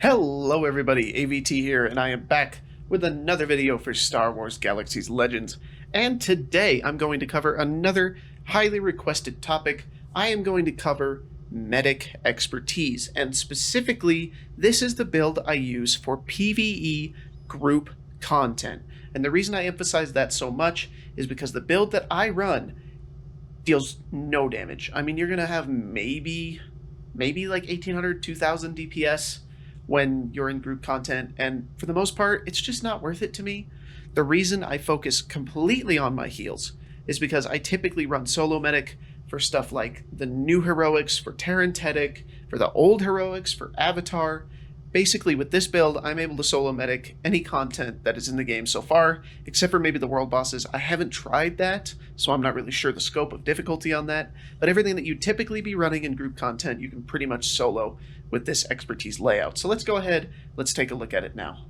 Hello everybody, AVT here, and I am back with another video for Star Wars Galaxies Legends. And today I'm going to cover another highly requested topic. I am going to cover medic expertise, and specifically, this is the build I use for PvE group content. And the reason I emphasize that so much is because the build that I run deals no damage. I mean, you're going to have maybe like 1800, 2000 DPS when you're in group content, and for the most part, it's just not worth it to me. The reason I focus completely on my heals is because I typically run solo medic for stuff like the new heroics, for Tarantetic, for the old heroics, for Avatar. Basically, with this build, I'm able to solo medic any content that is in the game so far, except for maybe the world bosses. I haven't tried that, so I'm not really sure the scope of difficulty on that, but everything that you'd typically be running in group content, you can pretty much solo with this expertise layout. So let's go ahead, let's take a look at it now.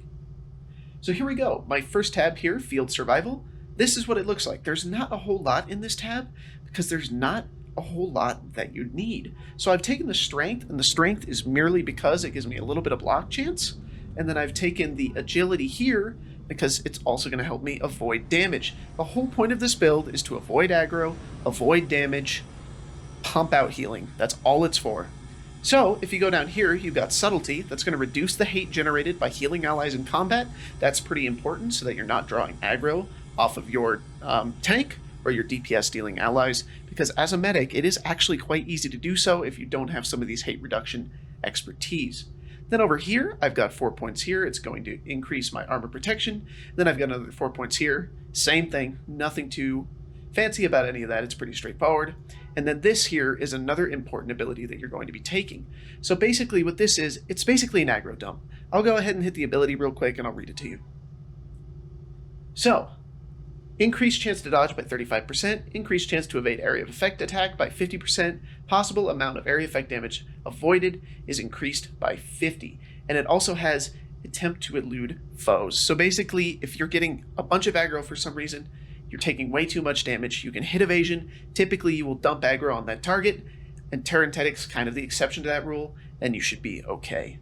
So here we go. My first tab here, Field Survival. This is what it looks like. There's not a whole lot in this tab because there's not a whole lot that you need. So I've taken the strength, and the strength is merely because it gives me a little bit of block chance. And then I've taken the agility here because it's also going to help me avoid damage. The whole point of this build is to avoid aggro, avoid damage, pump out healing. That's all it's for. So if you go down here, you've got subtlety. That's going to reduce the hate generated by healing allies in combat. That's pretty important so that you're not drawing aggro off of your tank or your DPS dealing allies, because as a medic, it is actually quite easy to do so if you don't have some of these hate reduction expertise. Then over here, I've got 4 points here. It's going to increase my armor protection. Then I've got another 4 points here. Same thing, nothing too fancy about any of that. It's pretty straightforward. And then this here is another important ability that you're going to be taking. So basically what this is, it's basically an aggro dump. I'll go ahead and hit the ability real quick and I'll read it to you. So, increased chance to dodge by 35%, increased chance to evade area of effect attack by 50%, possible amount of area effect damage avoided is increased by 50. And it also has attempt to elude foes. So basically, if you're getting a bunch of aggro for some reason, you're taking way too much damage, you can hit evasion. Typically, you will dump aggro on that target, and Tarantetic's kind of the exception to that rule, and you should be okay.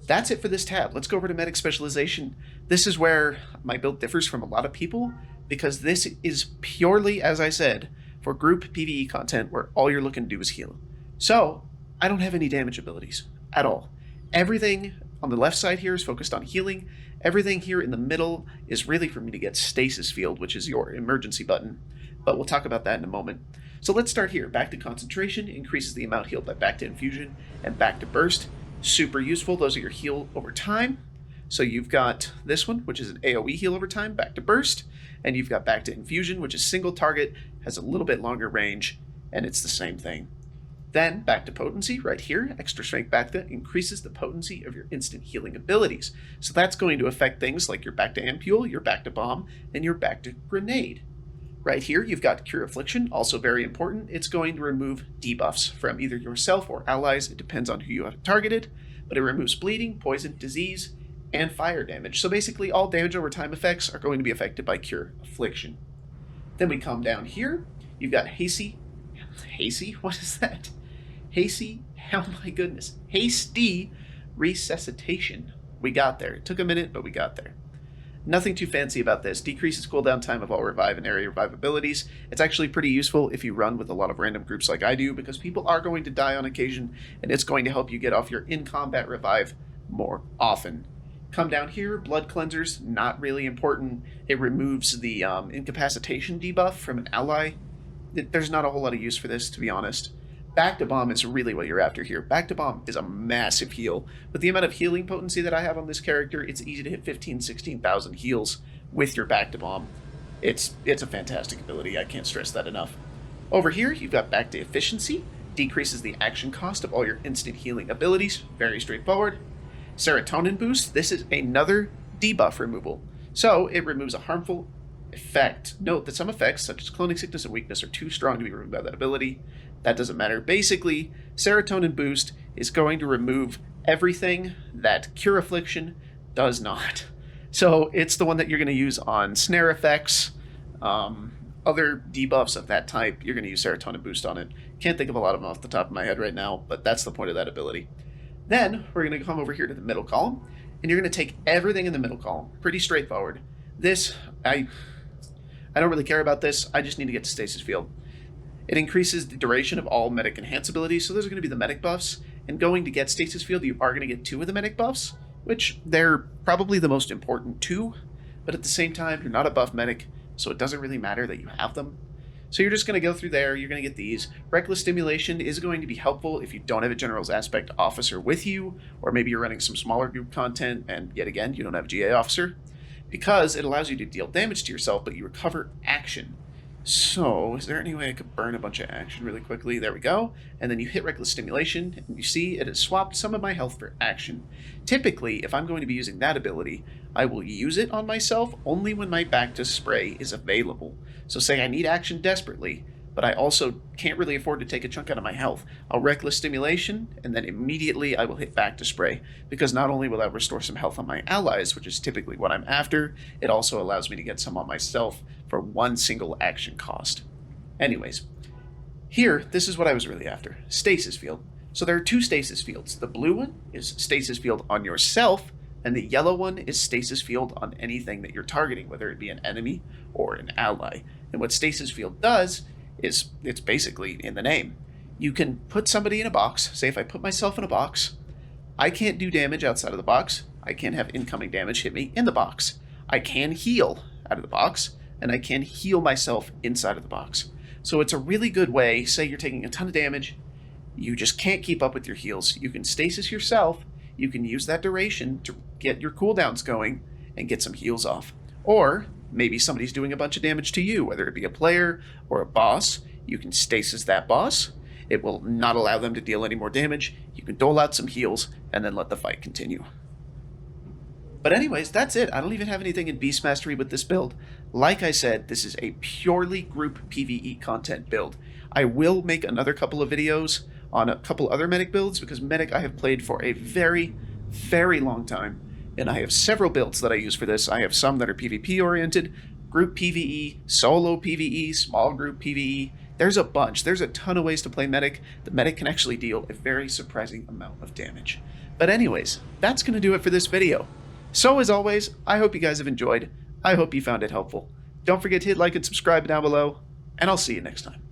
That's it for this tab. Let's go over to Medic Specialization. This is where my build differs from a lot of people, because this is purely, as I said, for group PvE content where all you're looking to do is heal. So, I don't have any damage abilities at all. Everything on the left side here is focused on healing. Everything here in the middle is really for me to get Stasis Field, which is your emergency button, but we'll talk about that in a moment. So let's start here. Back to Concentration increases the amount healed by Back to Infusion and Back to Burst. Super useful. Those are your heal over time. So you've got this one, which is an AoE heal over time, Back to Burst, and you've got Back to Infusion, which is single target, has a little bit longer range, and it's the same thing. Then, Back to Potency, right here, Extra Strength Back to increases the potency of your instant healing abilities. So that's going to affect things like your Back to Ampule, your Back to Bomb, and your Back to Grenade. Right here, you've got Cure Affliction, also very important. It's going to remove debuffs from either yourself or allies. It depends on who you have targeted, but it removes bleeding, poison, disease, and fire damage. So basically, all damage over time effects are going to be affected by Cure Affliction. Then we come down here, you've got Hasty? What is that? Hasty, oh my goodness, Hasty Resuscitation. We got there. It took a minute, but we got there. Nothing too fancy about this. Decreases cooldown time of all revive and area revive abilities. It's actually pretty useful if you run with a lot of random groups like I do, because people are going to die on occasion, and it's going to help you get off your in-combat revive more often. Come down here, Blood Cleansers, not really important. It removes the incapacitation debuff from an ally. There's not a whole lot of use for this, to be honest. Back to Bomb is really what you're after here. Back to Bomb is a massive heal. With the amount of healing potency that I have on this character, it's easy to hit 15,000, 16,000 heals with your Back to Bomb. It's a fantastic ability. I can't stress that enough. Over here, you've got Back to Efficiency. Decreases the action cost of all your instant healing abilities. Very straightforward. Serotonin Boost. This is another debuff removal. So it removes a harmful effect. Note that some effects, such as cloning sickness and weakness, are too strong to be removed by that ability. That doesn't matter. Basically, Serotonin Boost is going to remove everything that Cure Affliction does not. So it's the one that you're going to use on snare effects, other debuffs of that type. You're going to use Serotonin Boost on it. Can't think of a lot of them off the top of my head right now, but that's the point of that ability. Then we're going to come over here to the middle column, and you're going to take everything in the middle column. Pretty straightforward. This, I don't really care about this. I just need to get to Stasis Field. It increases the duration of all medic enhance abilities, so those are going to be the medic buffs. And going to get Stasis Field, you are going to get 2 of the medic buffs, which they're probably the most important 2, but at the same time, you're not a buff medic, so it doesn't really matter that you have them. So you're just going to go through there, you're going to get these. Reckless Stimulation is going to be helpful if you don't have a General's Aspect officer with you, or maybe you're running some smaller group content, and yet again, you don't have a GA officer, because it allows you to deal damage to yourself, but you recover action. So, is there any way I could burn a bunch of action really quickly? There we go. And then you hit Reckless Stimulation, and you see it has swapped some of my health for action. Typically, if I'm going to be using that ability, I will use it on myself only when my back to spray is available. So say I need action desperately, but I also can't really afford to take a chunk out of my health. I'll Reckless Stimulation, and then immediately I will hit back to spray, because not only will that restore some health on my allies, which is typically what I'm after, it also allows me to get some on myself for 1 single action cost. Anyways, here, this is what I was really after. Stasis Field. So there are 2 Stasis Fields. The blue one is Stasis Field on yourself, and the yellow one is Stasis Field on anything that you're targeting, whether it be an enemy or an ally. And what Stasis Field does is, it's basically in the name. You can put somebody in a box. Say if I put myself in a box, I can't do damage outside of the box. I can't have incoming damage hit me in the box. I can heal out of the box, and I can heal myself inside of the box. So it's a really good way, say you're taking a ton of damage, you just can't keep up with your heals. You can stasis yourself, you can use that duration to get your cooldowns going and get some heals off. Or maybe somebody's doing a bunch of damage to you, whether it be a player or a boss. You can stasis that boss. It will not allow them to deal any more damage. You can dole out some heals and then let the fight continue. But anyways, that's it. I don't even have anything in Beast Mastery with this build. Like I said, this is a purely group PvE content build. I will make another couple of videos on a couple other Medic builds, because Medic I have played for a very, very long time. And I have several builds that I use for this. I have some that are PvP oriented, group PvE, solo PvE, small group PvE. There's a bunch. There's a ton of ways to play Medic. The Medic can actually deal a very surprising amount of damage. But anyways, that's going to do it for this video. So as always, I hope you guys have enjoyed. I hope you found it helpful. Don't forget to hit like and subscribe down below, and I'll see you next time.